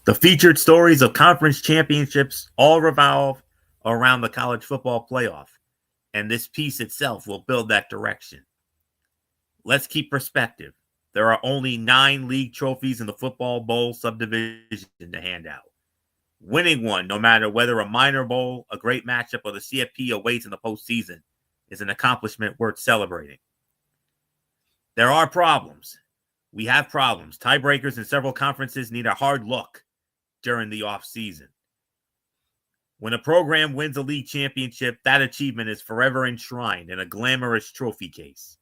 The featured stories of conference championships all revolve around the college football playoff, and this piece itself will build that direction. Let's keep perspective. There are only 9 league trophies in the football bowl subdivision to hand out. Winning one, no matter whether a minor bowl, a great matchup, or the CFP awaits in the postseason, is an accomplishment worth celebrating. There are problems. We have problems. Tiebreakers in several conferences need a hard look during the offseason. When a program wins a league championship, that achievement is forever enshrined in a glamorous trophy case.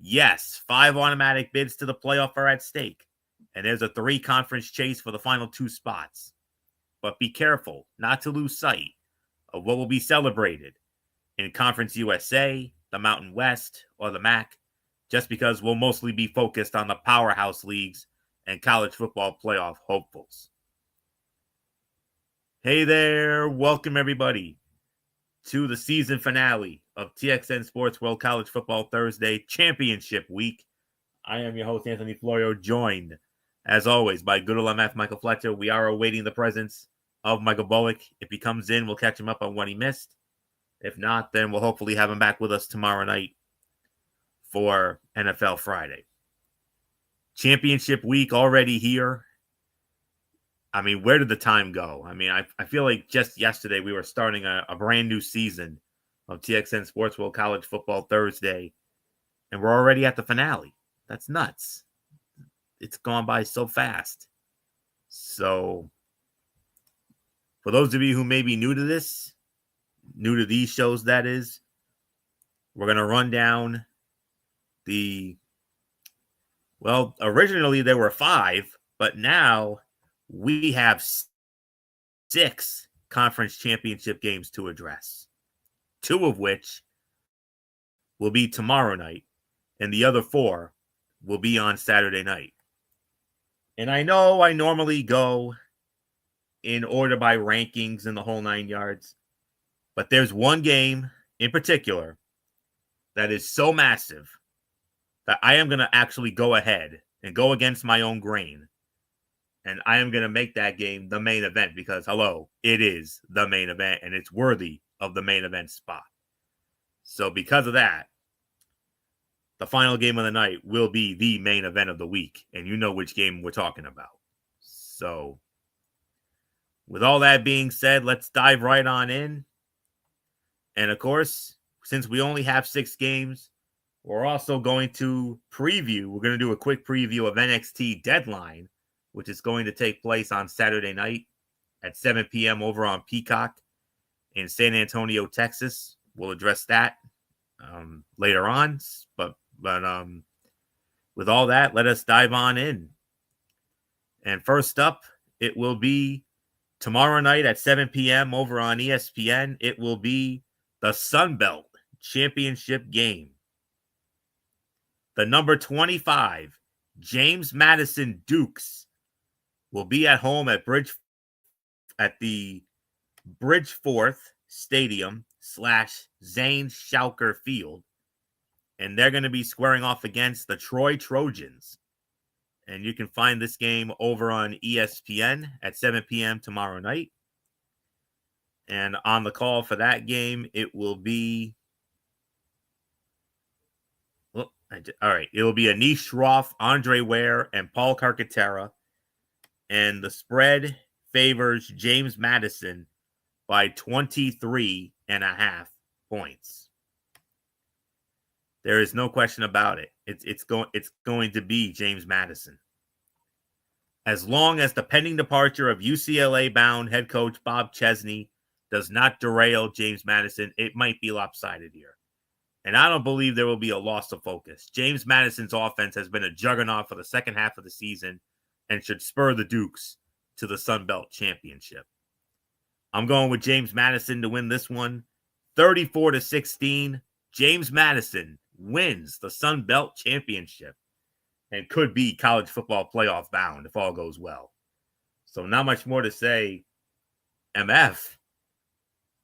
Yes, 5 automatic bids to the playoff are at stake, and there's a 3-conference chase for the final 2 spots. But be careful not to lose sight of what will be celebrated in Conference USA, the Mountain West, or the MAC, just because we'll mostly be focused on the powerhouse leagues and college football playoff hopefuls. Hey there, welcome everybody to the season finale of TXN Sports World College Football Thursday Championship Week. I am your host, Anthony Florio, joined, as always, by good old MF Michael Fletcher. We are awaiting the presence of Michael Bullock. If he comes in, we'll catch him up on what he missed. If not, then we'll hopefully have him back with us tomorrow night for NFL Friday. Championship week already here. I mean, where did the time go? I mean, I feel like just yesterday we were starting a brand new season of TXN Sports World College Football Thursday, and we're already at the finale. That's nuts. It's gone by so fast. So, for those of you who may be new to this, new to these shows, that is, we're going to run down originally there were 5, but now we have 6 conference championship games to address, 2 of which will be tomorrow night, and the other 4 will be on Saturday night. And I know I normally go in order by rankings and the whole 9 yards, but there's one game in particular that is so massive that I am going to actually go ahead and go against my own grain. And I am going to make that game the main event because, hello, it is the main event and it's worthy of the main event spot. So because of that, the final game of the night will be the main event of the week. And you know which game we're talking about. So with all that being said, let's dive right on in. And of course, since we only have 6 games, we're also going to we're going to do a quick preview of NXT Deadline, which is going to take place on Saturday night at 7 p.m. over on Peacock in San Antonio, Texas. We'll address that later on. But with all that, let us dive on in. And first up, it will be tomorrow night at 7 p.m. over on ESPN. It will be the Sun Belt Championship game. The number 25 James Madison Dukes will be at home at the Bridgeforth Stadium / Zane Schauker Field, and they're going to be squaring off against the Troy Trojans. And you can find this game over on ESPN at 7 p.m. tomorrow night. And on the call for that game, it will be it will be Anish Shroff, Andre Ware, and Paul Carcaterra. And the spread favors James Madison by 23.5 points. There is no question about it. It's going to be James Madison. As long as the pending departure of UCLA-bound head coach Bob Chesney does not derail James Madison, it might be lopsided here. And I don't believe there will be a loss of focus. James Madison's offense has been a juggernaut for the second half of the season and should spur the Dukes to the Sun Belt Championship. I'm going with James Madison to win this one. 34-16. James Madison wins the Sun Belt Championship and could be college football playoff bound if all goes well. So not much more to say. MF,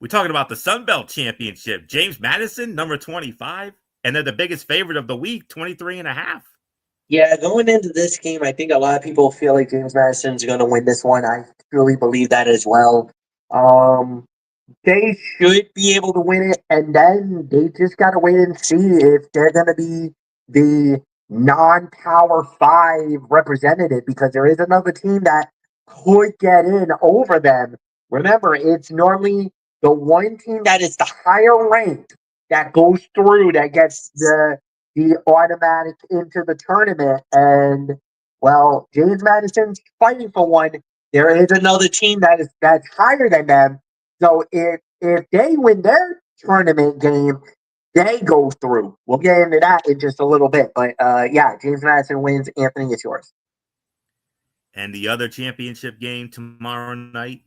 we're talking about the Sun Belt Championship. James Madison, number 25, and they're the biggest favorite of the week, 23.5. Yeah, going into this game, I think a lot of people feel like James Madison's going to win this one. I truly believe that as well. Um, they should be able to win it, and then they just got to wait and see if they're going to be the non-power five representative, because there is another team that could get in over them. Remember, it's normally the one team that is the higher ranked that goes through, that gets the automatic into the tournament. And well, James Madison's fighting for one. There is another team that's higher than them, so if they win their tournament game, they go through. We'll get into that in just a little bit. But yeah, James Madison wins. Anthony, it's yours. And the other championship game tomorrow night,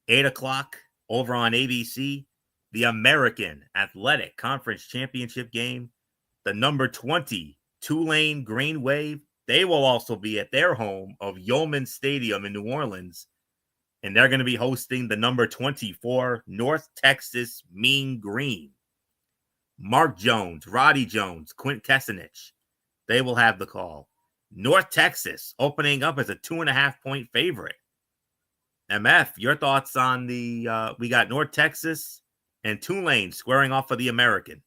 8 o'clock over on ABC, the American Athletic Conference Championship game, the number 20 Tulane Green Wave. They will also be at their home of Yeoman Stadium in New Orleans, and they're going to be hosting the number 24 North Texas Mean Green. Mark Jones, Roddy Jones, Quint Kesenich, they will have the call. North Texas opening up as a 2.5-point favorite. MF, your thoughts on the we got North Texas and Tulane squaring off for the American.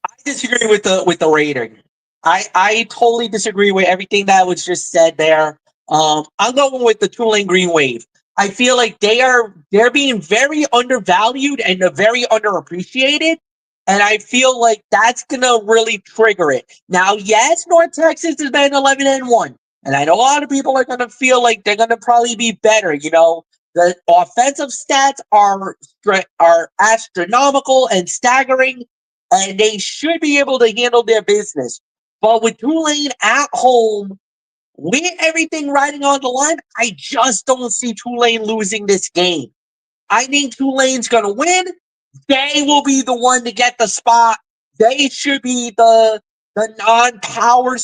I disagree with the rating. I totally disagree with everything that was just said there. I'm going with the Tulane Green Wave. I feel like they're being very undervalued and very underappreciated, and I feel like that's gonna really trigger it. Now, yes, North Texas has been 11-1, and I know a lot of people are gonna feel like they're gonna probably be better. You know, the offensive stats are astronomical and staggering, and they should be able to handle their business. But with Tulane at home, with everything riding on the line, I just don't see Tulane losing this game. I think Tulane's going to win. They will be the one to get the spot. They should be the non-power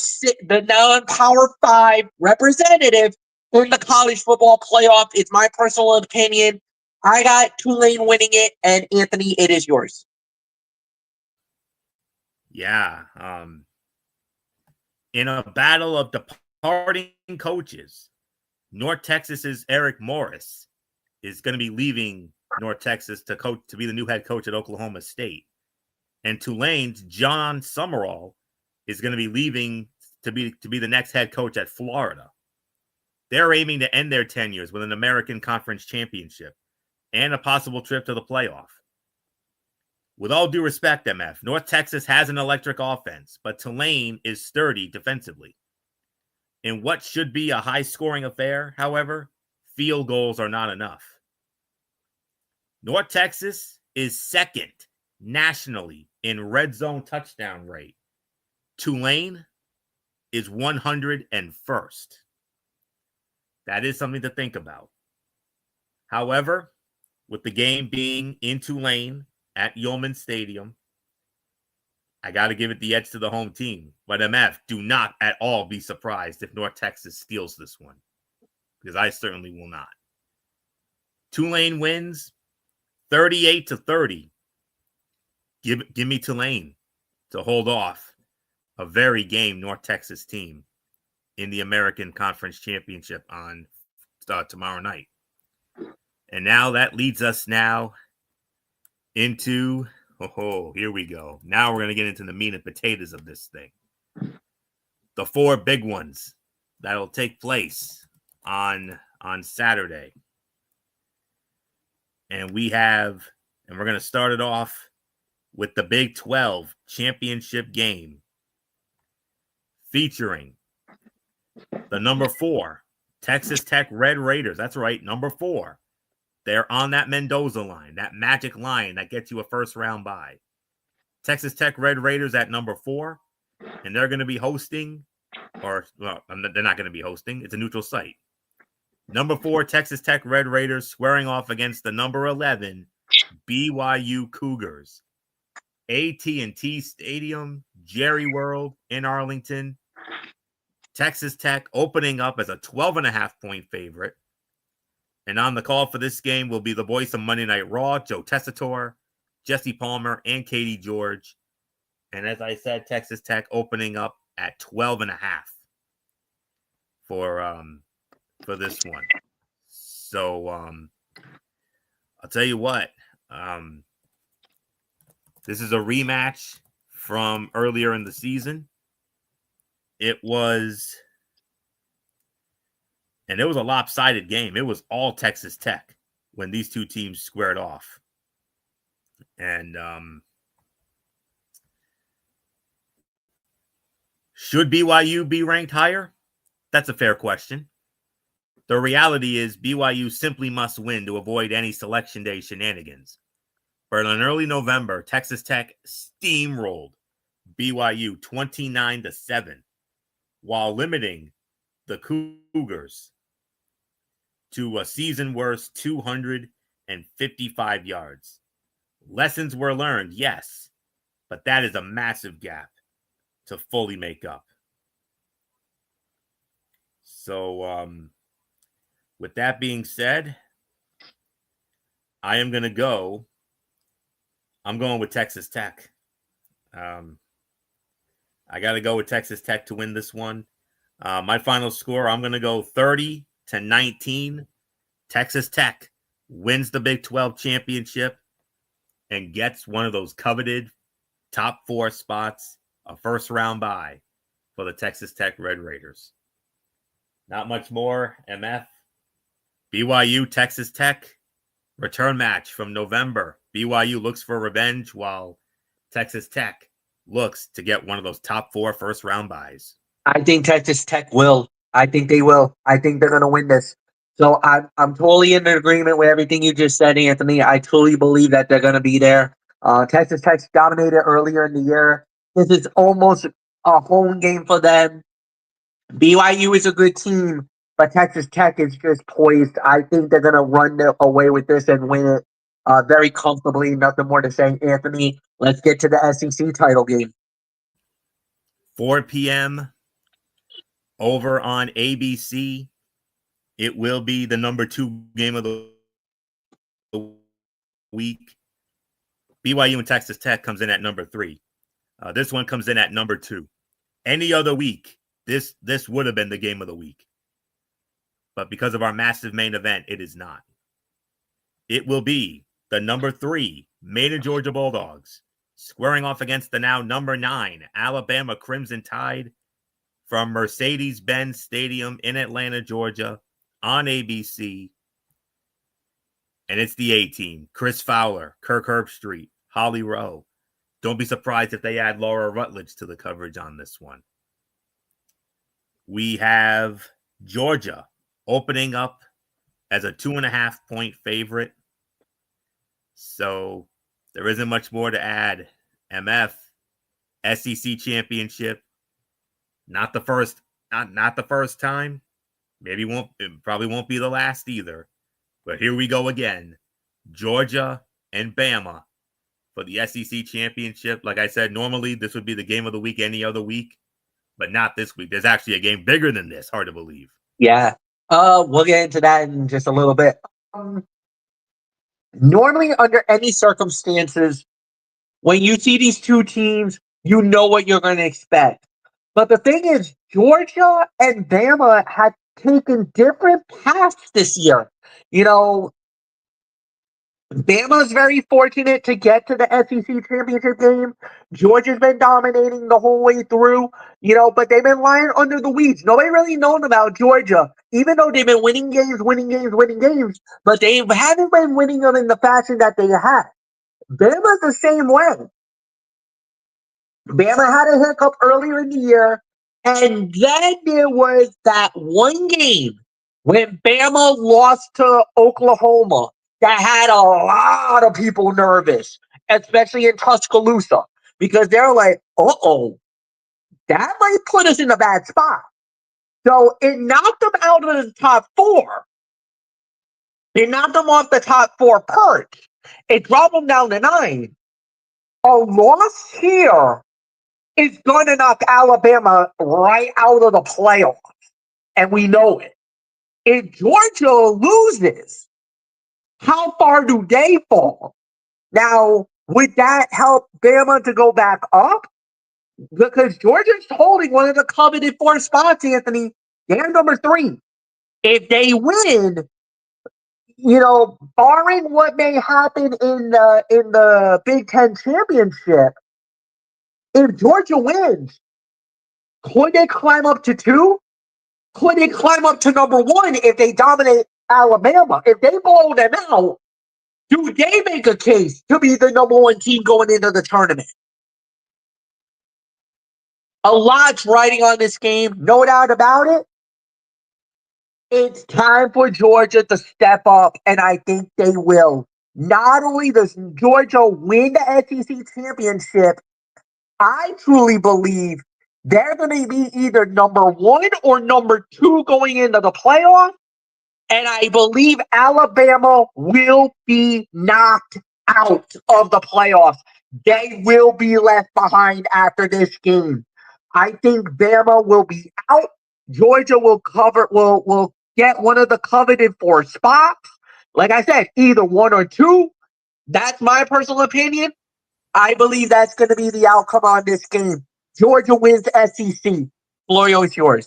five representative in the college football playoff. It's my personal opinion. I got Tulane winning it, and Anthony, it is yours. Yeah. In a battle of departing coaches, North Texas's Eric Morris is going to be leaving North Texas to be the new head coach at Oklahoma State. And Tulane's John Summerall is going to be leaving to be the next head coach at Florida. They're aiming to end their tenures with an American Conference championship and a possible trip to the playoff. With all due respect, MF, North Texas has an electric offense, but Tulane is sturdy defensively. In what should be a high-scoring affair, however, field goals are not enough. North Texas is second nationally in red zone touchdown rate. Tulane is 101st. That is something to think about. However, with the game being in Tulane at Yeoman Stadium, I got to give it the edge to the home team. But MF, do not at all be surprised if North Texas steals this one, because I certainly will not. Tulane wins 38-30. Give me Tulane to hold off a very game North Texas team in the American Conference Championship on tomorrow night. And now that leads us now into, here we go. Now we're going to get into the meat and potatoes of this thing. The four big ones that'll take place on Saturday. And we're going to start it off with the Big 12 championship game featuring the number 4 Texas Tech Red Raiders. That's right, number 4. They're on that Mendoza line, that magic line that gets you a first-round bye. Texas Tech Red Raiders at number 4, and they're going to be hosting, they're not going to be hosting. It's a neutral site. Number 4 Texas Tech Red Raiders squaring off against the number 11 BYU Cougars. AT&T Stadium, Jerry World in Arlington. Texas Tech opening up as a 12.5-point favorite. And on the call for this game will be the voice of Monday Night Raw, Joe Tessitore, Jesse Palmer, and Katie George. And as I said, Texas Tech opening up at 12.5 for this one. So I'll tell you what. This is a rematch from earlier in the season. It was a lopsided game. It was all Texas Tech when these two teams squared off. And should BYU be ranked higher? That's a fair question. The reality is BYU simply must win to avoid any selection day shenanigans. But in early November, Texas Tech steamrolled BYU 29-7 while limiting the Cougars to a season worst 255 yards. Lessons were learned, yes, but that is a massive gap to fully make up. So, with that being said, I'm going with Texas Tech. I got to go with Texas Tech to win this one. My final score, I'm going to go 30-19. Texas Tech wins the Big 12 championship and gets one of those coveted top 4 spots, a first-round bye for the Texas Tech Red Raiders. Not much more, MF. BYU, Texas Tech, return match from November. BYU looks for revenge while Texas Tech looks to get one of those top 4 first-round byes. I think Texas Tech will. I think they will. I think they're going to win this. So I'm totally in agreement with everything you just said, Anthony. I totally believe that they're going to be there. Texas Tech's dominated earlier in the year. This is almost a home game for them. BYU is a good team, but Texas Tech is just poised. I think they're going to run away with this and win it very comfortably. Nothing more to say, Anthony. Let's get to the SEC title game. 4 p.m. over on ABC. It will be the number 2 game of the week. BYU and Texas Tech comes in at number 3. This one comes in at number 2. Any other week, this would have been the game of the week. But because of our massive main event, it is not. It will be the number 3 Maine and Georgia Bulldogs squaring off against the now number 9 Alabama Crimson Tide from Mercedes-Benz Stadium in Atlanta, Georgia on ABC. And it's the A-team. Chris Fowler, Kirk Herbstreit, Holly Rowe. Don't be surprised if they add Laura Rutledge to the coverage on this one. We have Georgia opening up as a 2.5-point favorite. So there isn't much more to add. MF, SEC championship. Not the first time. It probably won't be the last either. But here we go again. Georgia and Bama for the SEC championship. Like I said, normally this would be the game of the week any other week, but not this week. There's actually a game bigger than this. Hard to believe. Yeah. We'll get into that in just a little bit. Normally, under any circumstances, when you see these two teams, you know what you're going to expect. But the thing is, Georgia and Bama had taken different paths this year. You know, Bama's very fortunate to get to the SEC championship game. Georgia's been dominating the whole way through, but they've been lying under the weeds. Nobody really known about Georgia, even though they've been winning games, but they haven't been winning them in the fashion that they had. Bama's the same way. Bama had a hiccup earlier in the year, and then there was that one game when Bama lost to Oklahoma that had a lot of people nervous, especially in Tuscaloosa, because they're like, uh-oh, that might put us in a bad spot. So it knocked them out of the top 4. It knocked them off the top 4 perch. It dropped them down to 9. A loss here is going to knock Alabama right out of the playoffs, and we know it. If Georgia loses, how far do they fall? Now, would that help Bama to go back up? because Georgia's holding one of the coveted 4 spots, Anthony. They're number 3. If they win, barring what may happen in the Big Ten championship, if Georgia wins, could they climb up to 2? Could they climb up to number 1 if they dominate Alabama? If they blow them out, do they make a case to be the number 1 team going into the tournament? A lot's riding on this game, no doubt about it. It's time for Georgia to step up, and I think they will. Not only does Georgia win the SEC championship, I truly believe they're going to be either number 1 or number 2 going into the playoff. And I believe Alabama will be knocked out of the playoffs. They will be left behind after this game. I think Bama will be out. Georgia will get one of the coveted 4 spots. Like I said, either 1 or 2. That's my personal opinion. I believe that's going to be the outcome on this game. Georgia wins SEC. Florio is yours.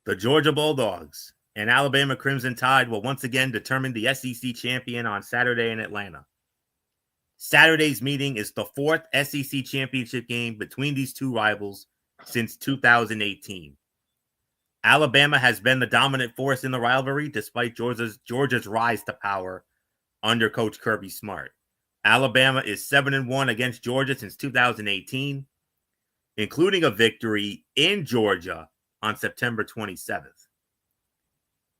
The Georgia Bulldogs and Alabama Crimson Tide will once again determine the SEC champion on Saturday in Atlanta. Saturday's meeting is the 4th SEC championship game between these two rivals since 2018. Alabama has been the dominant force in the rivalry despite Georgia's rise to power under Coach Kirby Smart. Alabama is 7-1 against Georgia since 2018, including a victory in Georgia on September 27th.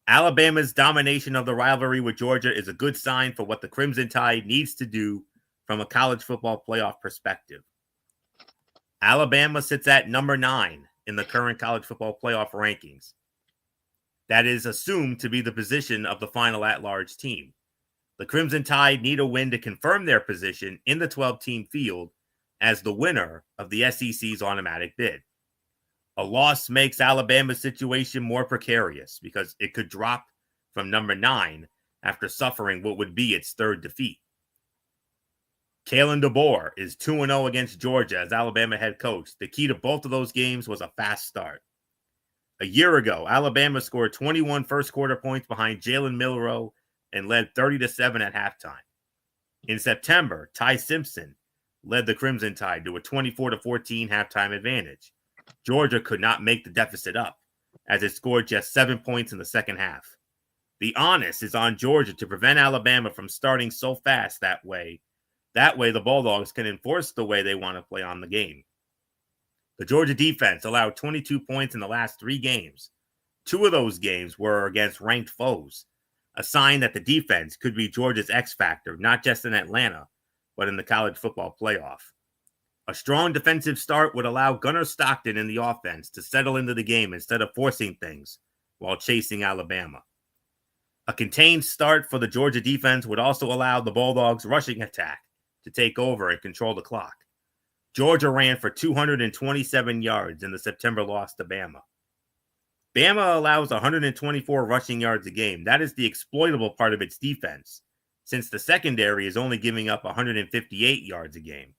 Alabama's domination of the rivalry with Georgia is a good sign for what the Crimson Tide needs to do from a college football playoff perspective. Alabama sits at number 9 in the current college football playoff rankings. That is assumed to be the position of the final at-large team. The Crimson Tide need a win to confirm their position in the 12-team field as the winner of the SEC's automatic bid. A loss makes Alabama's situation more precarious because it could drop from number 9 after suffering what would be its 3rd defeat. Kalen DeBoer is 2-0 against Georgia as Alabama head coach. The key to both of those games was a fast start. A year ago, Alabama scored 21 first-quarter points behind Jalen Milroe and led 30-7 at halftime. In September, Ty Simpson led the Crimson Tide to a 24-14 halftime advantage. Georgia could not make the deficit up as it scored just 7 points in the second half. The onus is on Georgia to prevent Alabama from starting so fast that way. That way, the Bulldogs can enforce the way they want to play on the game. The Georgia defense allowed 22 points in the last 3 games. 2 of those games were against ranked foes, a sign that the defense could be Georgia's X factor, not just in Atlanta, but in the college football playoff. A strong defensive start would allow Gunnar Stockton in the offense to settle into the game instead of forcing things while chasing Alabama. A contained start for the Georgia defense would also allow the Bulldogs' rushing attack to take over and control the clock. Georgia ran for 227 yards in the September loss to Bama. Bama allows 124 rushing yards a game. That is the exploitable part of its defense, since the secondary is only giving up 158 yards a game.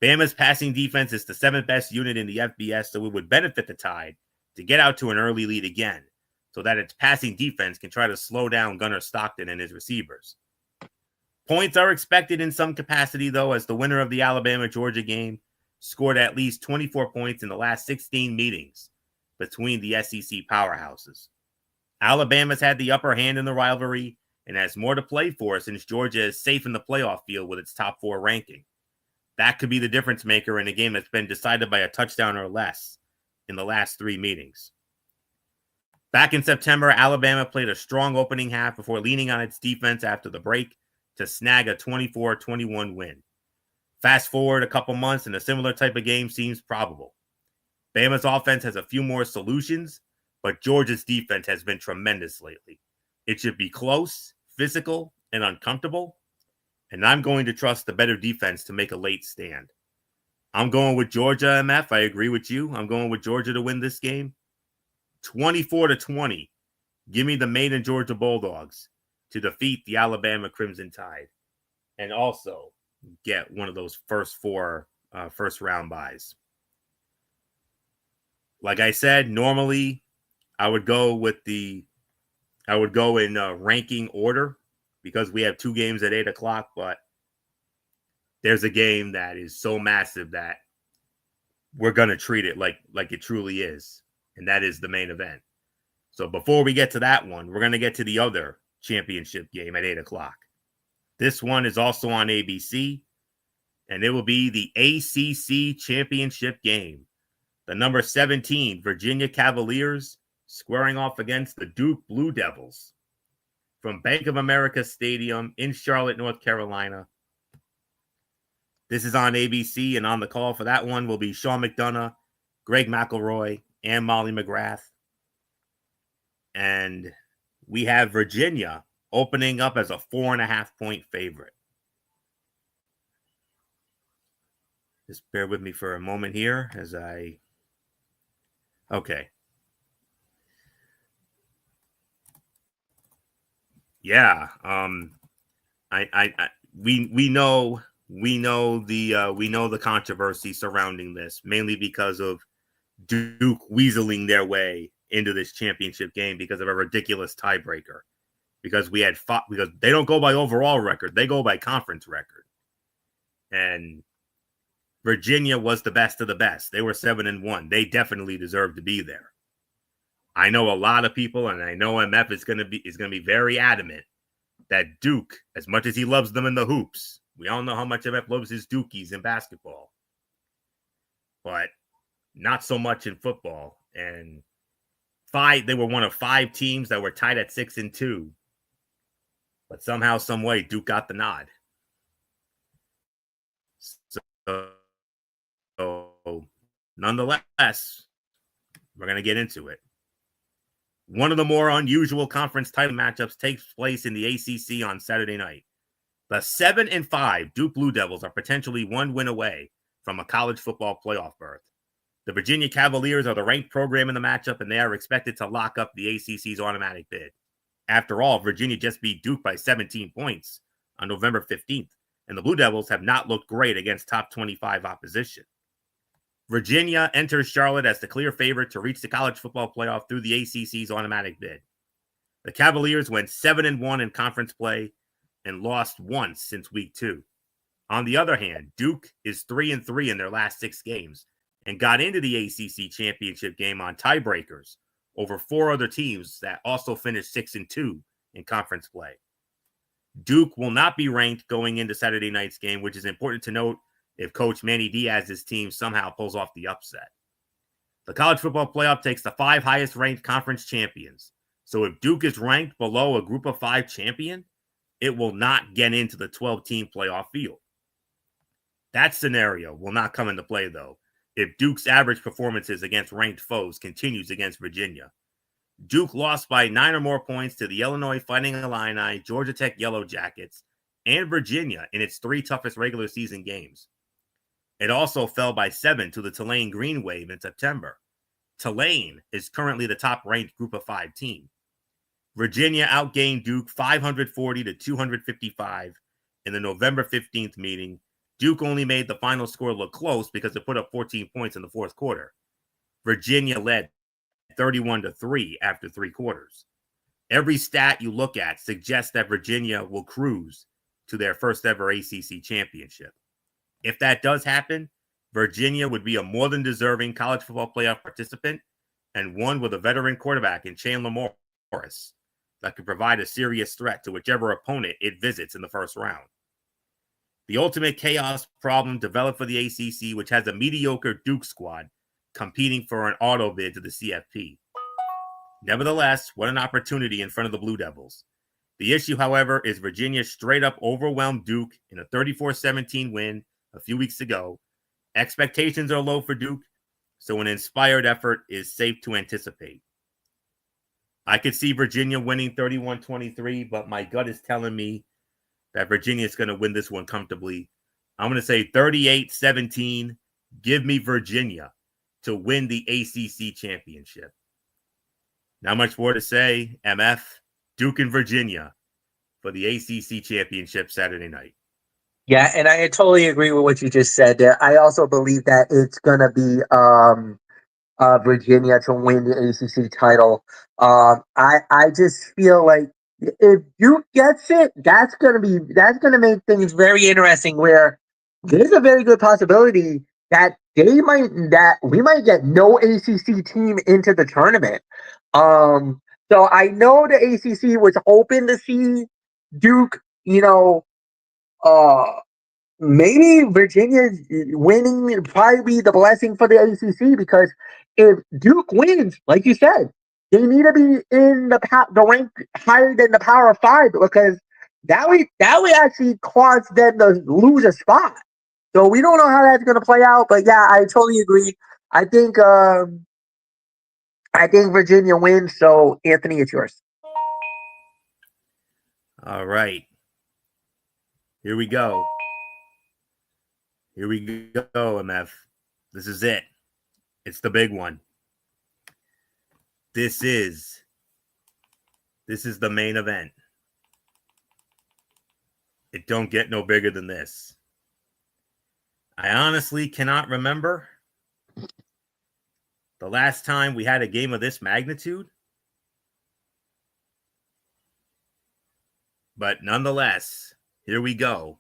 Bama's passing defense is the 7th best unit in the FBS, so it would benefit the Tide to get out to an early lead again, so that its passing defense can try to slow down Gunnar Stockton and his receivers. Points are expected in some capacity, though, as the winner of the Alabama-Georgia game scored at least 24 points in the last 16 meetings between the SEC powerhouses. Alabama's had the upper hand in the rivalry and has more to play for since Georgia is safe in the playoff field with its top 4 ranking. That could be the difference maker in a game that's been decided by a touchdown or less in the last 3 meetings. Back in September, Alabama played a strong opening half before leaning on its defense after the break to snag a 24-21 win. Fast forward a couple months and a similar type of game seems probable. Bama's offense has a few more solutions, but Georgia's defense has been tremendous lately. It should be close, physical, and uncomfortable, and I'm going to trust the better defense to make a late stand. I'm going with Georgia, MF. I agree with you. I'm going with Georgia to win this game. 24-20. Give me the maiden Georgia Bulldogs to defeat the Alabama Crimson Tide. And also, get one of those first four first round buys. Like I said, normally I would go in ranking order because we have two games at 8:00, but there's a game that is so massive that we're gonna treat it like it truly is, and that is the main event. So before we get to that one, we're gonna get to the other championship game at 8:00. This one is also on ABC, and it will be the ACC championship game. The number 17 Virginia Cavaliers squaring off against the Duke Blue Devils from Bank of America Stadium in Charlotte, North Carolina. This is on ABC, and on the call for that one will be Sean McDonough, Greg McElroy, and Molly McGrath. And we have Virginia opening up as a 4.5-point favorite. Just bear with me for a moment here as I... Okay. Yeah. We know the controversy surrounding this, mainly because of Duke weaseling their way into this championship game because of a ridiculous tiebreaker. Because because they don't go by overall record, they go by conference record. And Virginia was the best of the best. They were 7-1. They definitely deserve to be there. I know a lot of people, and I know MF is going to be very adamant that Duke, as much as he loves them in the hoops, we all know how much MF loves his Dukies in basketball, but not so much in football. And they were one of 5 teams that were tied at 6-2, but somehow, some way, Duke got the nod. So nonetheless, we're going to get into it. One of the more unusual conference title matchups takes place in the ACC on Saturday night. The 7-5 Duke Blue Devils are potentially one win away from a college football playoff berth. The Virginia Cavaliers are the ranked program in the matchup, and they are expected to lock up the ACC's automatic bid. After all, Virginia just beat Duke by 17 points on November 15th, and the Blue Devils have not looked great against top 25 opposition. Virginia enters Charlotte as the clear favorite to reach the college football playoff through the ACC's automatic bid. The Cavaliers went 7-1 in conference play and lost once since week 2. On the other hand, Duke is 3-3 in their last 6 games and got into the ACC championship game on tiebreakers over 4 other teams that also finished 6-2 in conference play. Duke will not be ranked going into Saturday night's game, which is important to note if Coach Manny Diaz's team somehow pulls off the upset. The college football playoff takes the 5 highest ranked conference champions. So if Duke is ranked below a group of 5 champion, it will not get into the 12-team playoff field. That scenario will not come into play, though, if Duke's average performances against ranked foes continues against Virginia. Duke lost by 9 or more points to the Illinois Fighting Illini, Georgia Tech Yellow Jackets, and Virginia in its 3 toughest regular season games. It also fell by 7 to the Tulane Green Wave in September. Tulane is currently the top-ranked group of 5 team. Virginia outgained Duke 540 to 255 in the November 15th meeting. Duke only made the final score look close because it put up 14 points in the fourth quarter. Virginia led 31-3 after 3 quarters. Every stat you look at suggests that Virginia will cruise to their first ever ACC championship. If that does happen, Virginia would be a more than deserving college football playoff participant and one with a veteran quarterback in Chandler Morris that could provide a serious threat to whichever opponent it visits in the first round. The ultimate chaos problem developed for the ACC, which has a mediocre Duke squad competing for an auto bid to the CFP. Nevertheless, what an opportunity in front of the Blue Devils. The issue, however, is Virginia straight up overwhelmed Duke in a 34-17 win a few weeks ago. Expectations are low for Duke, so an inspired effort is safe to anticipate. I could see Virginia winning 31-23, but my gut is telling me that Virginia is going to win this one comfortably. I'm going to say 38-17. Give me Virginia to win the ACC championship. Not much more to say. MF, Duke and Virginia for the ACC championship Saturday night. Yeah, and I totally agree with what you just said there. I also believe that it's gonna be Virginia to win the ACC title. I just feel like if Duke gets it, that's gonna make things very interesting. Where there's a very good possibility that we might get no ACC team into the tournament. Um, so I know the ACC was hoping to see Duke, uh, maybe Virginia's winning would probably be the blessing for the ACC because if Duke wins, like you said, they need to be in the rank higher than the Power Five because that would actually cause them to lose a spot. So we don't know how that's going to play out, but yeah, I totally agree. I think um, I think Virginia wins. So Anthony, it's yours. All right. Here we go. Here we go, MF. This is it. It's the big one. This is the main event. It don't get no bigger than this. I honestly cannot remember the last time we had a game of this magnitude. But nonetheless, here we go.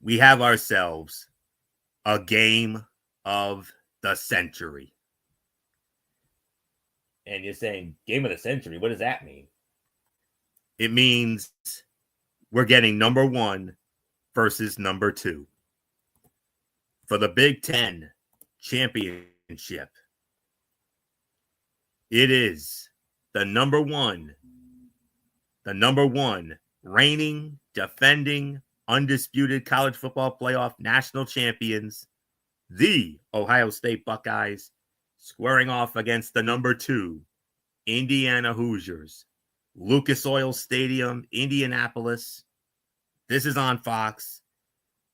We have ourselves a game of the century. And you're saying, game of the century? What does that mean? It means we're getting number one versus number two for the Big Ten championship. It is the number one reigning, defending, undisputed college football playoff national champions, the Ohio State Buckeyes, squaring off against the number two Indiana Hoosiers, Lucas Oil Stadium, Indianapolis. This is on Fox.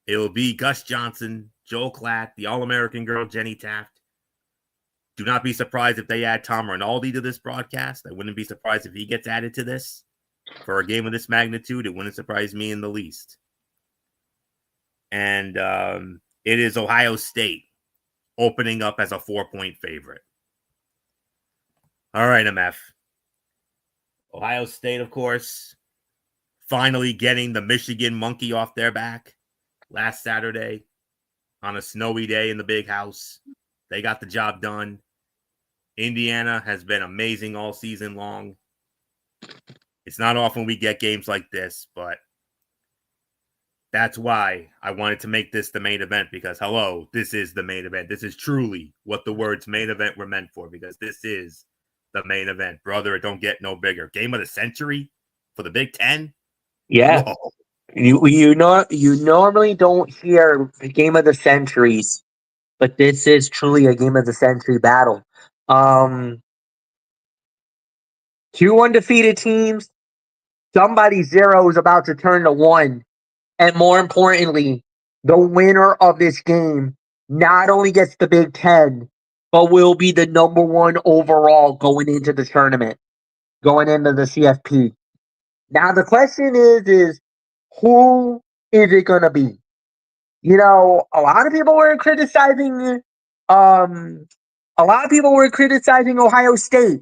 It will be Gus Johnson, Joel Klatt, the All-American girl, Jenny Taft. Do not be surprised if they add Tom Rinaldi to this broadcast. I wouldn't be surprised if he gets added to this. For a game of this magnitude, it wouldn't surprise me in the least. And it is Ohio State opening up as a 4-point favorite. All right, MF. Ohio State, of course, finally getting the Michigan monkey off their back last Saturday on a snowy day in the big house. They got the job done. Indiana has been amazing all season long. It's not often we get games like this, but that's why I wanted to make this the main event because, hello, this is the main event. This is truly what the words main event were meant for because this is the main event. Brother, it don't get no bigger. Game of the century for the Big Ten? Yeah. Whoa. You normally don't hear the game of the centuries, but this is truly a game of the century battle. Um, Two undefeated teams. Somebody zero is about to turn to one, and more importantly, the winner of this game not only gets the Big Ten, but will be the number one overall going into the tournament, going into the CFP. Now the question is who is it gonna be? A lot of people were criticizing um Ohio State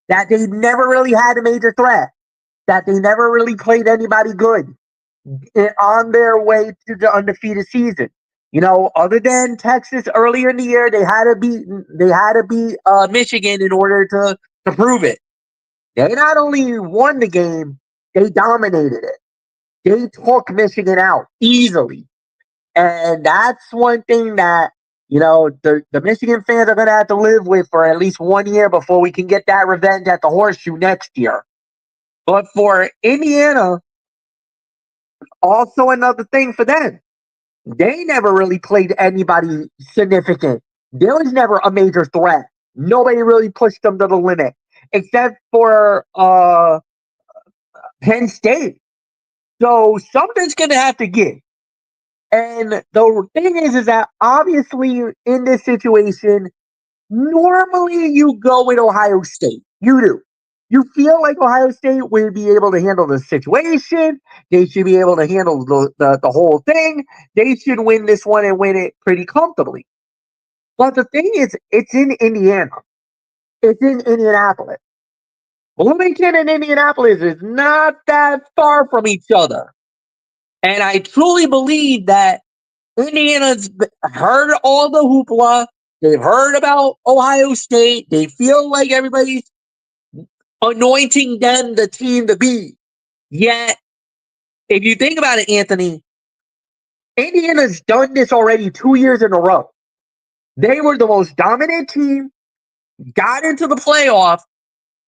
that they never really had a major threat, that they never really played anybody good on their way to the undefeated season. Other than Texas earlier in the year, they had to beat Michigan in order to prove it. They not only won the game, they dominated it. They took Michigan out easily. And that's one thing that, the Michigan fans are going to have to live with for at least 1 year before we can get that revenge at the Horseshoe next year. But for Indiana, also another thing for them. They never really played anybody significant. There was never a major threat. Nobody really pushed them to the limit, except for Penn State. So something's going to have to give. And the thing is that obviously in this situation, normally you go with Ohio State. You do. You feel like Ohio State would be able to handle the situation. They should be able to handle the whole thing. They should win this one and win it pretty comfortably. But the thing is, it's in Indiana. It's in Indianapolis. Bloomington and Indianapolis is not that far from each other. And I truly believe that Indiana's heard all the hoopla. They've heard about Ohio State. They feel like everybody's anointing them the team to be. Yet, if you think about it, Anthony, Indiana's done this already 2 years in a row. They were the most dominant team, got into the playoff.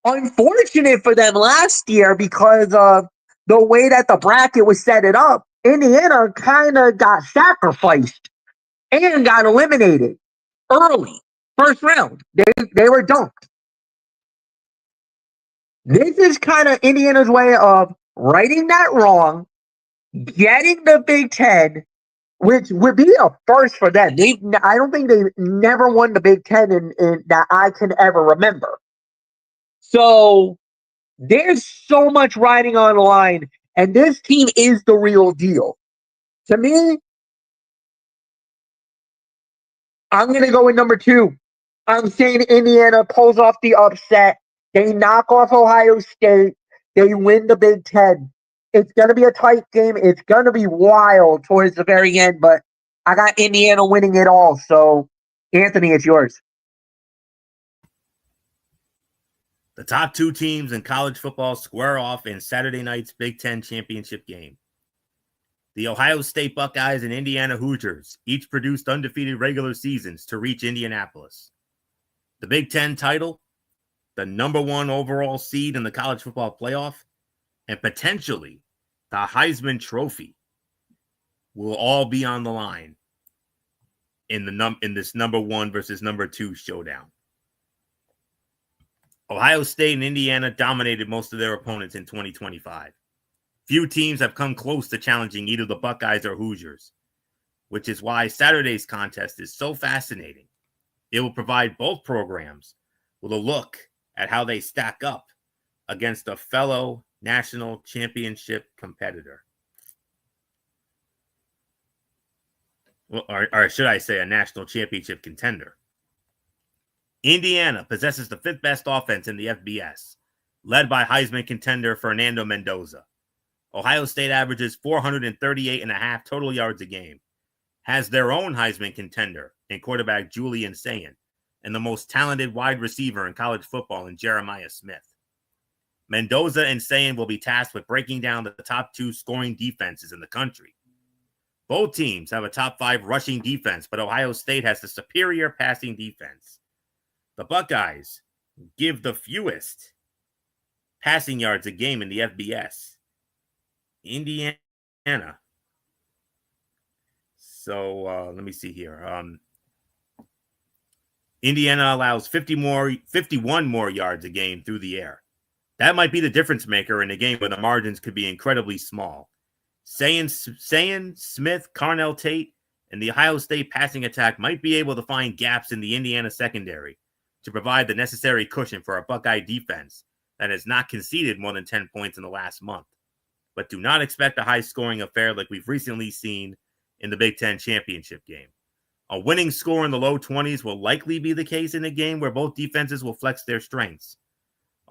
Unfortunate for them last year because of the way that the bracket was set it up. Indiana kind of got sacrificed and got eliminated early, first round. They were dunked. This is kind of Indiana's way of righting that wrong, getting the Big Ten, which would be a first for them. I don't think they never won the Big Ten in that I can ever remember. So there's so much riding on the line, and this team is the real deal. To me, I'm going to go with number 2. I'm saying Indiana pulls off the upset. They knock off Ohio State. They win the Big Ten. It's going to be a tight game. It's going to be wild towards the very end, but I got Indiana winning it all. So, Anthony, it's yours. The top 2 teams in college football square off in Saturday night's Big Ten championship game. The Ohio State Buckeyes and Indiana Hoosiers each produced undefeated regular seasons to reach Indianapolis. The Big Ten title, the number 1 overall seed in the college football playoff, and potentially the Heisman Trophy will all be on the line in this number 1 versus number 2 showdown. Ohio State and Indiana dominated most of their opponents in 2025. Few teams have come close to challenging either the Buckeyes or Hoosiers, which is why Saturday's contest is so fascinating. It will provide both programs with a look at how they stack up against a fellow national championship competitor. Well, or should I say a national championship contender. Indiana possesses the 5th best offense in the FBS, led by Heisman contender Fernando Mendoza. Ohio State averages 438.5 total yards a game, has their own Heisman contender in quarterback Julian Sayin, and the most talented wide receiver in college football in Jeremiah Smith. Mendoza and Sayin will be tasked with breaking down the top 2 scoring defenses in the country. Both teams have a top 5 rushing defense, but Ohio State has the superior passing defense. The Buckeyes give the fewest passing yards a game in the FBS. Indiana. So let me see here. Indiana allows 51 more yards a game through the air. That might be the difference maker in a game where the margins could be incredibly small. Sayin, Smith, Carnell Tate, and the Ohio State passing attack might be able to find gaps in the Indiana secondary to provide the necessary cushion for a Buckeye defense that has not conceded more than 10 points in the last month. But do not expect a high-scoring affair like we've recently seen in the Big Ten championship game. A winning score in the low 20s will likely be the case in a game where both defenses will flex their strengths.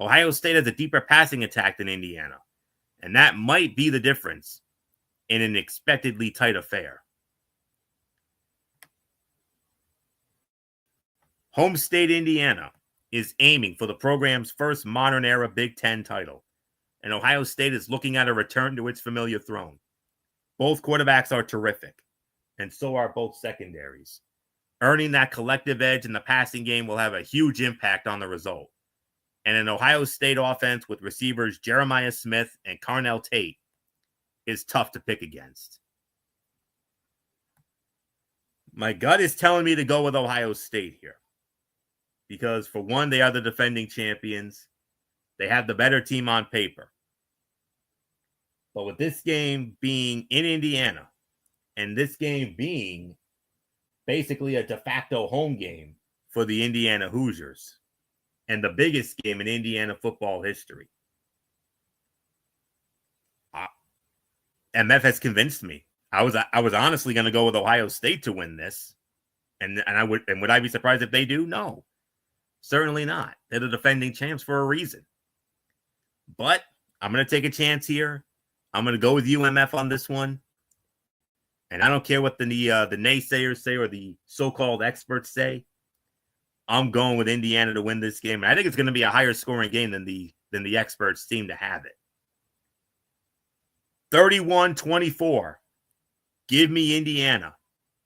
Ohio State has a deeper passing attack than Indiana, and that might be the difference in an expectedly tight affair. Home State, Indiana, is aiming for the program's first modern-era Big Ten title, and Ohio State is looking at a return to its familiar throne. Both quarterbacks are terrific, and so are both secondaries. Earning that collective edge in the passing game will have a huge impact on the result. And an Ohio State offense with receivers Jeremiah Smith and Carnell Tate is tough to pick against. My gut is telling me to go with Ohio State here. Because, for one, they are the defending champions. They have the better team on paper. But with this game being in Indiana, and this game being basically a de facto home game for the Indiana Hoosiers, and the biggest game in Indiana football history. MF has convinced me. I was honestly going to go with Ohio State to win this, and would I be surprised if they do? No, certainly not. They're the defending champs for a reason. But I'm going to take a chance here. I'm going to go with UMF on this one, and I don't care what the naysayers say or the so-called experts say. I'm going with Indiana to win this game, and I think it's going to be a higher scoring game than the experts seem to have it. 31-24. Give me Indiana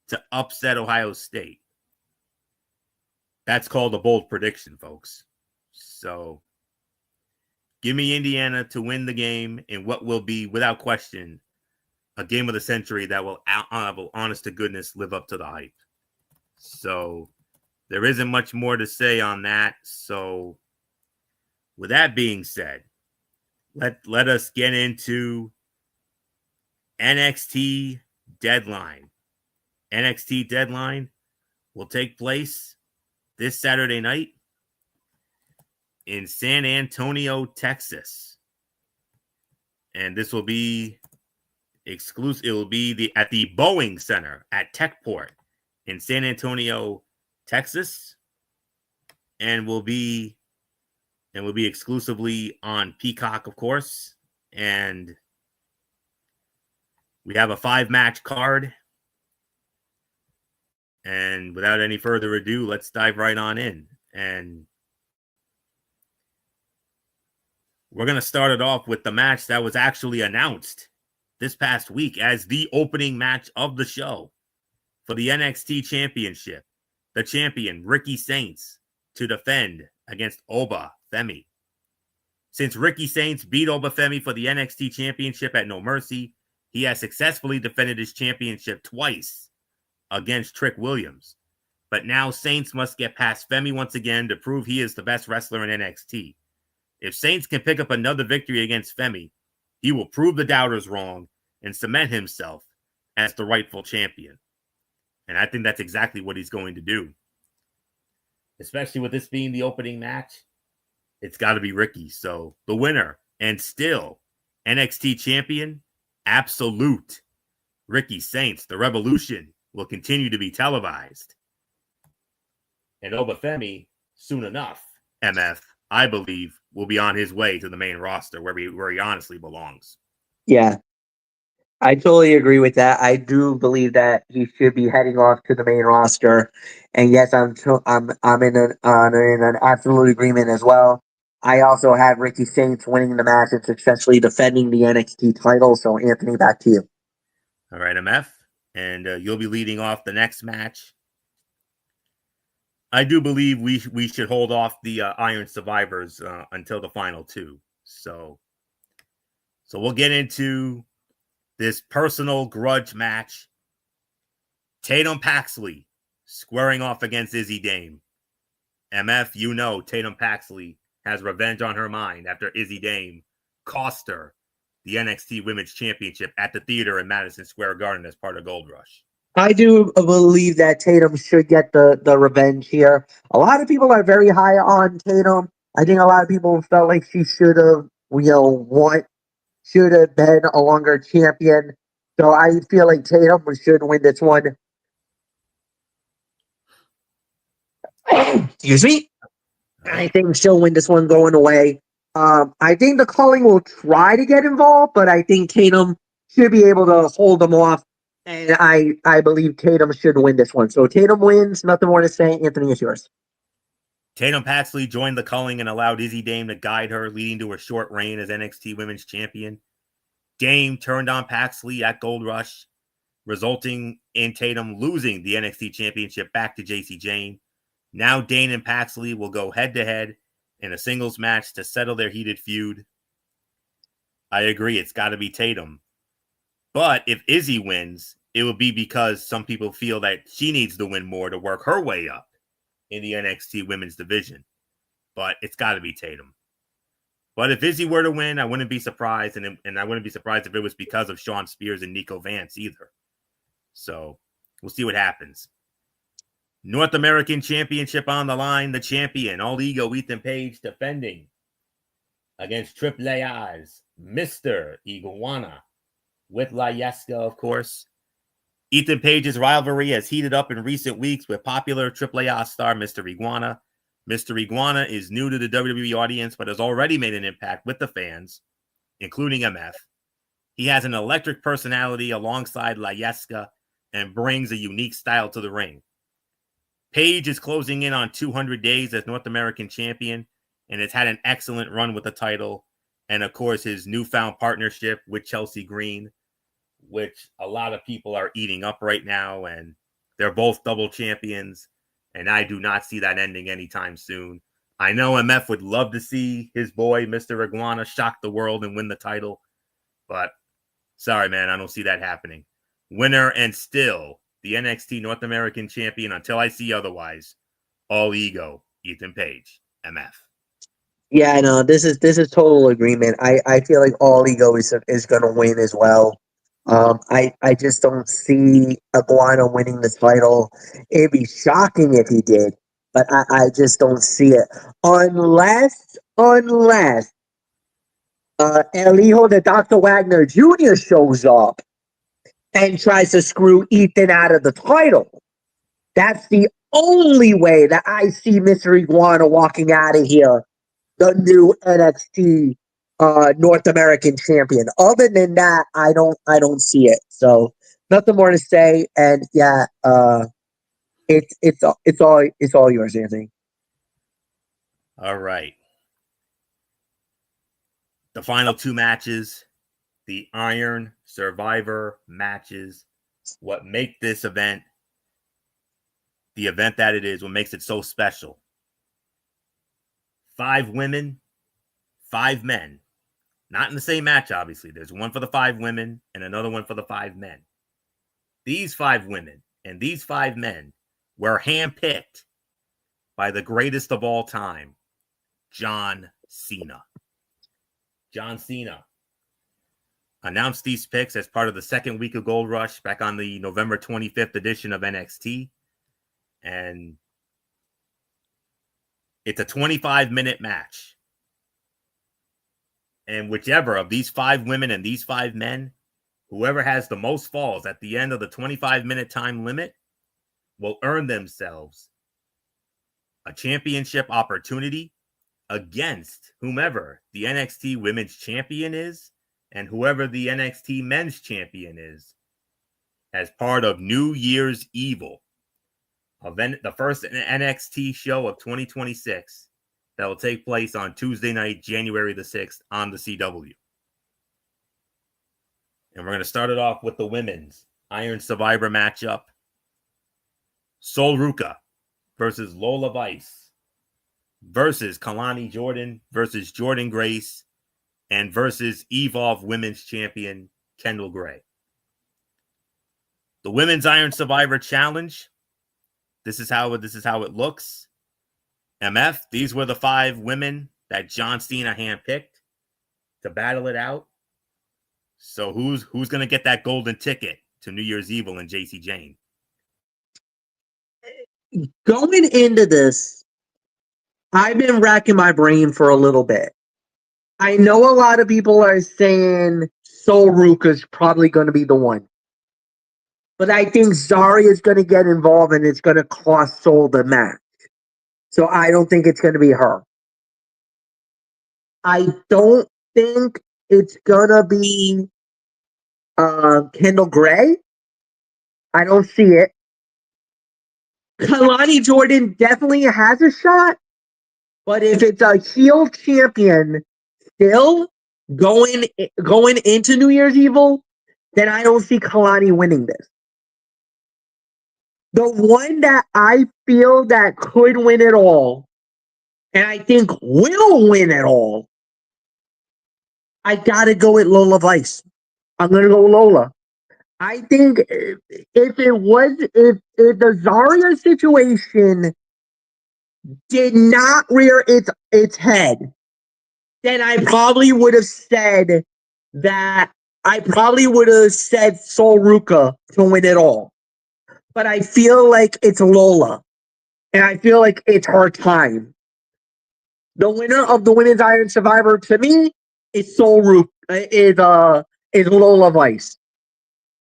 to upset Ohio State. That's called a bold prediction, folks. So give me Indiana to win the game in what will be, without question, a game of the century that will honest to goodness, live up to the hype. So there isn't much more to say on that. So with that being said, let us get into NXT Deadline. NXT Deadline will take place this Saturday night in San Antonio, Texas. And this will be exclusive. It will be at the Boeing Center at Techport in San Antonio, Texas. And will be exclusively on Peacock, of course. And we have a 5-match card. And without any further ado, let's dive right on in. And we're going to start it off with the match that was actually announced this past week as the opening match of the show for the NXT Championship. The champion, Ricky Saints, to defend against Oba Femi. Since Ricky Saints beat Oba Femi for the NXT Championship at No Mercy, he has successfully defended his championship twice against Trick Williams. But now Saints must get past Femi once again to prove he is the best wrestler in NXT. If Saints can pick up another victory against Femi, he will prove the doubters wrong and cement himself as the rightful champion. And I think that's exactly what he's going to do. Especially with this being the opening match, it's got to be Ricky. So the winner and still NXT champion, absolute Ricky Saints, the Revolution, will continue to be televised. And Oba Femi, soon enough, MF, I believe, will be on his way to the main roster where he honestly belongs. Yeah, I totally agree with that. I do believe that he should be heading off to the main roster. And yes, I'm in an absolute agreement as well. I also have Ricky Saints winning the match and successfully defending the NXT title. So Anthony, back to you. All right, MF. And you'll be leading off the next match. I do believe we should hold off the Iron Survivors until the final two. So we'll get into this personal grudge match. Tatum Paxley squaring off against Izzy Dame. MF, you know Tatum Paxley has revenge on her mind after Izzy Dame cost her the NXT Women's Championship at the theater in Madison Square Garden as part of Gold Rush. I do believe that Tatum should get the revenge here. A lot of people are very high on Tatum. I think a lot of people felt like she should have, won, should have been a longer champion. So I feel like Tatum should win this one. Excuse me. I think she'll win this one going away. I think the calling will try to get involved, but I think Tatum should be able to hold them off. And I believe Tatum should win this one. So Tatum wins. Nothing more to say. Anthony, is yours. Tatum Paxley joined the culling and allowed Izzy Dame to guide her, leading to her short reign as NXT Women's Champion. Dame turned on Paxley at Gold Rush, resulting in Tatum losing the NXT Championship back to JC Jane. Now Dane and Paxley will go head-to-head in a singles match to settle their heated feud. I agree, it's got to be Tatum. But if Izzy wins, it will be because some people feel that she needs to win more to work her way up in the NXT Women's Division. But it's got to be Tatum. But if Izzy were to win, I wouldn't be surprised, and I wouldn't be surprised if it was because of Shawn Spears and Nico Vance either. So we'll see what happens. North American Championship on the line. The champion, All Ego Ethan Page, defending against Triple A's Mr. Iguana with Layeska, of course. Ethan Page's rivalry has heated up in recent weeks with popular AAA star Mr. Iguana. Mr. Iguana is new to the WWE audience, but has already made an impact with the fans, including MF. He has an electric personality alongside Layeska and brings a unique style to the ring. Page is closing in on 200 days as North American champion and has had an excellent run with the title. And, of course, his newfound partnership with Chelsea Green, which a lot of people are eating up right now, and they're both double champions, and I do not see that ending anytime soon. I know MF would love to see his boy, Mr. Iguana, shock the world and win the title, but sorry, man, I don't see that happening. Winner and still the NXT North American champion until I see otherwise, All Ego, Ethan Page, MF. Yeah, no, this is total agreement. I feel like All Ego is gonna win as well. I just don't see Iguana winning the title. It'd be shocking if he did, but I just don't see it unless El Hijo de Dr. Wagner Jr. shows up and tries to screw Ethan out of the title. That's the only way that I see Mr. Iguana walking out of here, the new NXT North American champion. Other than that, I don't see it. So nothing more to say. And yeah, it's all yours, Anthony. All right. The final two matches, the Iron Survivor matches, what make this event the event that it is, what makes it so special. 5 women, 5 men. Not in the same match, obviously. There's one for the 5 women and another one for the 5 men. These 5 women and these 5 men were handpicked by the greatest of all time, John Cena. John Cena announced these picks as part of the second week of Gold Rush back on the November 25th edition of NXT. And it's a 25-minute match. And whichever of these 5 women and these 5 men, whoever has the most falls at the end of the 25-minute time limit will earn themselves a championship opportunity against whomever the NXT Women's Champion is and whoever the NXT Men's Champion is as part of New Year's Evil, the first NXT show of 2026 that will take place on Tuesday night, January the 6th on the CW. And we're going to start it off with the women's Iron Survivor matchup. Sol Ruca versus Lola Vice versus Kalani Jordan versus Jordan Grace and versus Evolve Women's Champion Kendall Gray. The Women's Iron Survivor Challenge. This is how it looks. MF, these were the 5 women that John Cena handpicked to battle it out. So who's going to get that golden ticket to New Year's Evil and JC Jane? Going into this, I've been racking my brain for a little bit. I know a lot of people are saying Sol Ruca's probably going to be the one. But I think Zarya is going to get involved and it's going to cost Sol the match. So I don't think it's going to be her. I don't think it's going to be Kendall Gray. I don't see it. Kalani Jordan definitely has a shot. But if it's a heel champion still going into New Year's Evil, then I don't see Kalani winning this. The one that I feel that could win it all, and I think will win it all, I gotta go with Lola Vice. I'm gonna go Lola. I think if the Zarya situation did not rear its head, then I probably would have said Sol Ruca to win it all. But I feel like it's Lola. and I feel like it's her time. The winner of the Women's Iron Survivor to me is is Lola Vice,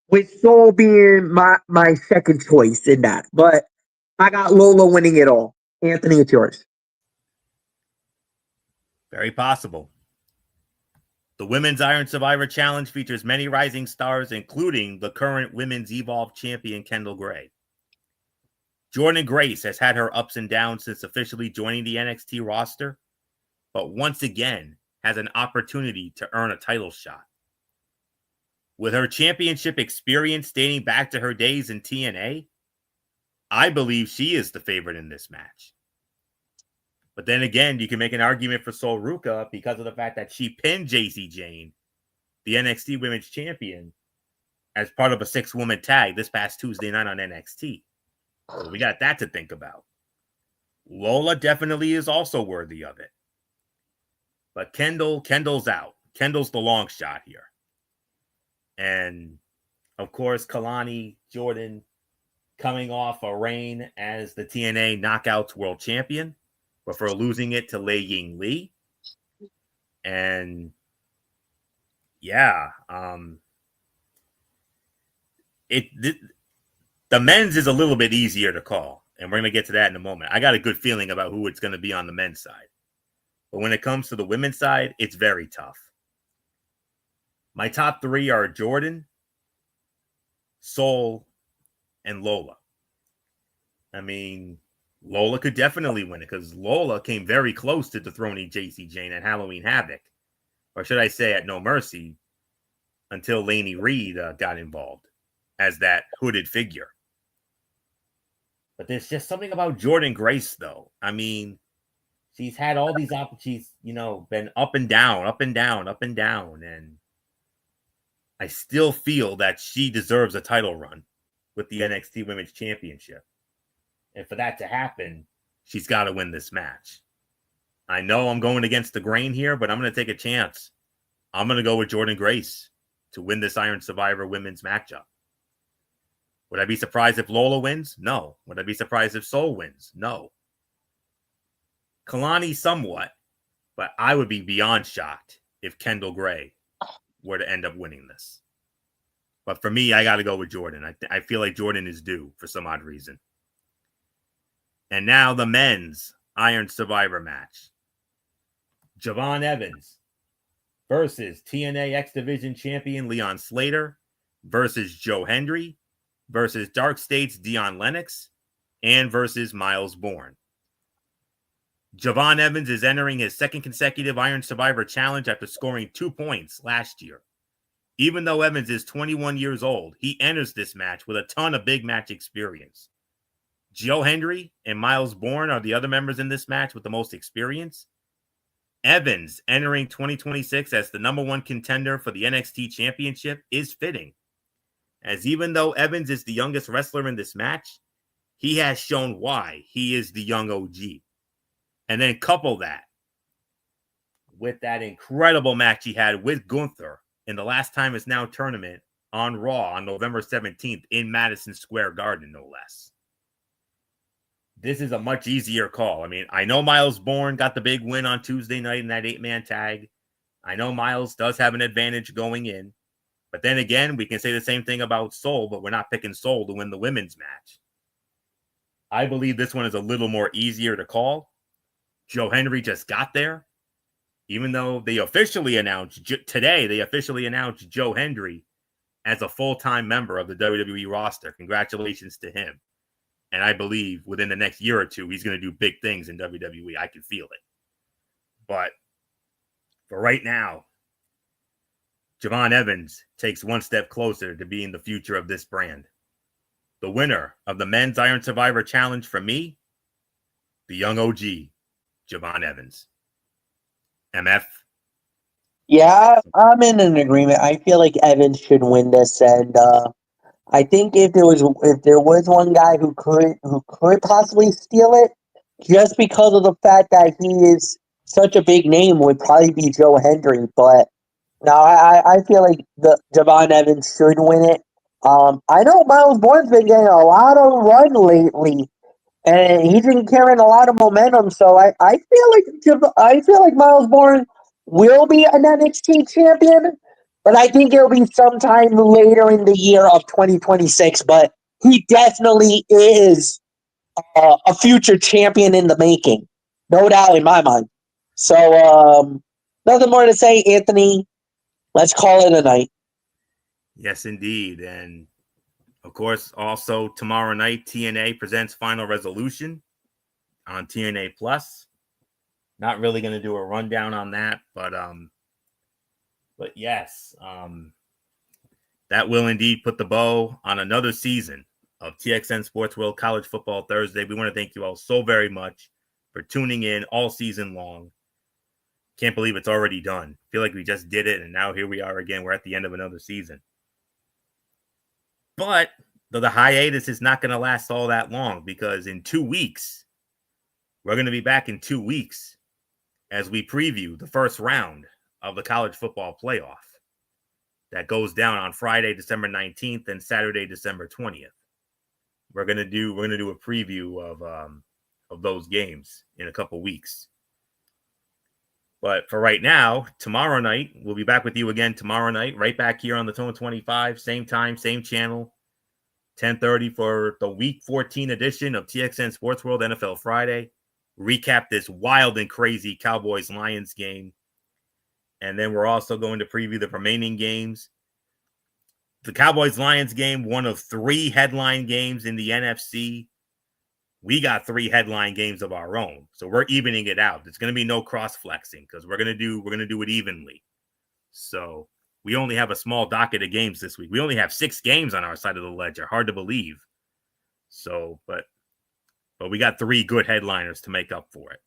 with Soul being my second choice in that. But I got Lola winning it all. Anthony, it's yours. Very possible. The Women's Iron Survivor Challenge features many rising stars, including the current Women's Evolve champion, Kendall Gray. Jordan Grace has had her ups and downs since officially joining the NXT roster, but once again has an opportunity to earn a title shot. With her championship experience dating back to her days in TNA, I believe she is the favorite in this match. But then again, you can make an argument for Sol Ruca because of the fact that she pinned Jacy Jayne, the NXT Women's Champion, as part of a 6-woman tag this past Tuesday night on NXT. So we got that to think about. Lola definitely is also worthy of it. But Kendall's out. Kendall's the long shot here. And, of course, Kalani Jordan coming off a reign as the TNA Knockouts World Champion before losing it to Lei Ying Lee. And, yeah, the men's is a little bit easier to call, and we're going to get to that in a moment. I got a good feeling about who it's going to be on the men's side. But when it comes to the women's side, it's very tough. My top 3 are Jordan, Sol, and Lola. I mean, Lola could definitely win it because Lola came very close to dethroning Jacy Jayne at Halloween Havoc. Or should I say at No Mercy, until Lainey Reed got involved as that hooded figure. But there's just something about Jordan Grace, though. I mean, she's had all these opportunities, been up and down, up and down, up and down. And I still feel that she deserves a title run with the NXT Women's Championship. And for that to happen, she's got to win this match. I know I'm going against the grain here, but I'm going to take a chance. I'm going to go with Jordan Grace to win this Iron Survivor women's matchup. Would I be surprised if Lola wins? No. Would I be surprised if Sol wins? No. Kalani somewhat, but I would be beyond shocked if Kendall Gray were to end up winning this. But for me, I got to go with Jordan. I feel like Jordan is due for some odd reason. And now the men's Iron Survivor match. Javon Evans versus TNA X Division champion Leon Slater versus Joe Hendry versus Dark State's Dion Lennox and versus Miles Bourne. Javon Evans is entering his second consecutive Iron Survivor challenge after scoring 2 points last year. Even though Evans is 21 years old, he enters this match with a ton of big match experience. Joe Hendry and Miles Bourne are the other members in this match with the most experience. Evans entering 2026 as the number 1 contender for the NXT Championship is fitting, as even though Evans is the youngest wrestler in this match, he has shown why he is the young OG. And then couple that with that incredible match he had with Gunther in the Last Time Is Now tournament on Raw on November 17th in Madison Square Garden, no less. This is a much easier call. I mean, I know Miles Bourne got the big win on Tuesday night in that 8-man tag. I know Miles does have an advantage going in. But then again, we can say the same thing about Sol, but we're not picking Sol to win the women's match. I believe this one is a little more easier to call. Joe Hendry just got there. Even though they officially announced Joe Hendry as a full-time member of the WWE roster. Congratulations to him. And I believe within the next year or two, he's going to do big things in WWE. I can feel it. But for right now, Javon Evans takes one step closer to being the future of this brand. The winner of the Men's Iron Survivor Challenge for me, the young OG, Javon Evans. MF? Yeah, I'm in an agreement. I feel like Evans should win this, and I think if there was one guy who could possibly steal it, just because of the fact that he is such a big name, would probably be Joe Hendry. But no, I feel like the Javon Evans should win it. I know Miles Bourne's been getting a lot of run lately, and he's been carrying a lot of momentum. So I feel like Miles Bourne will be an NXT champion, but I think it'll be sometime later in the year of 2026. But he definitely is a future champion in the making, no doubt in my mind. So nothing more to say, Anthony. Let's call it a night. Yes, indeed. And of course, also tomorrow night, TNA presents Final Resolution on TNA Plus. Not really going to do a rundown on that, but yes, that will indeed put the bow on another season of TXN Sports World College Football Thursday. We want to thank you all so very much for tuning in all season long. Can't believe it's already done. Feel like we just did it, and now here we are again. We're at the end of another season. But the hiatus is not going to last all that long, because in 2 weeks, we're going to be back in 2 weeks as we preview the first round of the college football playoff that goes down on Friday, December 19th and Saturday, December 20th. We're going to do a preview of those games in a couple weeks. But for right now, tomorrow night, we'll be back with you again tomorrow night, right back here on the Tone 25, same time, same channel, 10:30 for the Week 14 edition of TXN Sports World NFL Friday. Recap this wild and crazy Cowboys-Lions game. And then we're also going to preview the remaining games. The Cowboys-Lions game, one of 3 headline games in the NFC. We got 3 headline games of our own, so we're evening it out. There's going to be no cross flexing because we're going to do it evenly. So we only have a small docket of games this week. We only have 6 games on our side of the ledger. Hard to believe. So, but we got 3 good headliners to make up for it.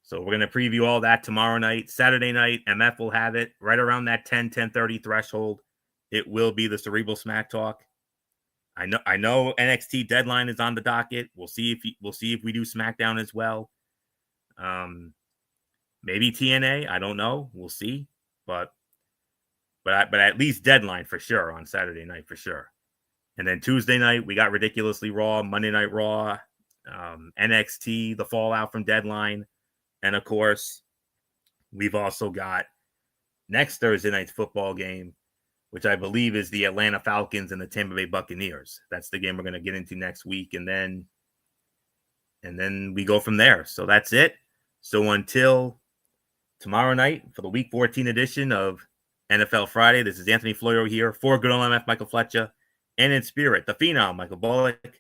So we're going to preview all that tomorrow night. Saturday night, MF will have it right around that 10:30 threshold. It will be the Cerebral Smack Talk. I know NXT deadline is on the docket. We'll see if we do SmackDown as well. Maybe TNA. I don't know. We'll see. But at least deadline for sure on Saturday night for sure. And then Tuesday night we got Ridiculously Raw, Monday Night Raw, NXT, the fallout from deadline, and of course we've also got next Thursday night's football game, which I believe is the Atlanta Falcons and the Tampa Bay Buccaneers. That's the game we're going to get into next week. And then we go from there. So that's it. So until tomorrow night for the Week 14 edition of NFL Friday, this is Anthony Florio here for Good Old MF Michael Fletcher, and in spirit, the Phenom Michael Bullock,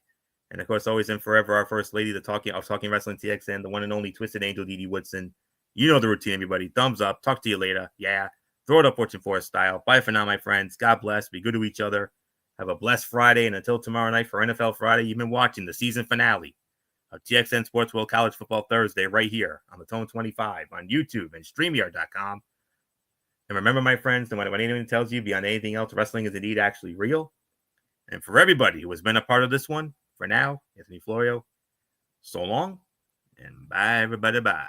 and of course, always and forever, our First Lady, the Talking Wrestling TXN, the one and only Twisted Angel Dee Woodson. You know the routine, everybody. Thumbs up. Talk to you later. Yeah. Throw it up Fortune Forest style. Bye for now, my friends. God bless. Be good to each other. Have a blessed Friday. And until tomorrow night for NFL Friday, you've been watching the season finale of TXN Sports World College Football Thursday right here on the Tone 25 on YouTube and StreamYard.com. And remember, my friends, no matter what anyone tells you, beyond anything else, wrestling is indeed actually real. And for everybody who has been a part of this one, for now, Anthony Florio, so long, and bye, everybody, bye.